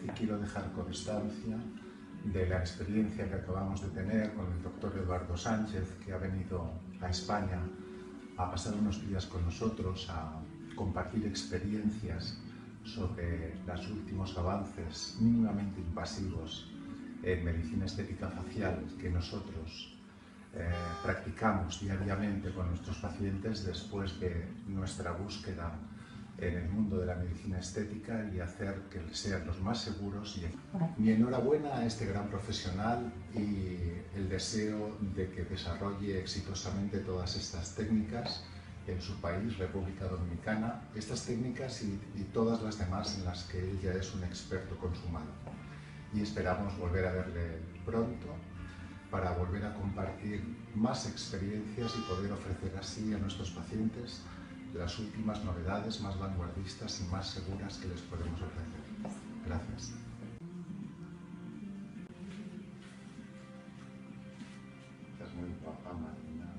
y quiero dejar constancia de la experiencia que acabamos de tener con el doctor Eduardo Sánchez, que ha venido a España a pasar unos días con nosotros, a compartir experiencias sobre los últimos avances mínimamente invasivos en medicina estética facial que nosotros practicamos diariamente con nuestros pacientes después de nuestra búsqueda en el mundo de la medicina estética y hacer que sean los más seguros. Mi enhorabuena a este gran profesional y el deseo de que desarrolle exitosamente todas estas técnicas en su país, República Dominicana, estas técnicas y todas las demás en las que él ya es un experto consumado. Y esperamos volver a verle pronto para volver a compartir más experiencias y poder ofrecer así a nuestros pacientes las últimas novedades más vanguardistas y más seguras que les podemos ofrecer. Gracias. Estás muy guapa, Marina.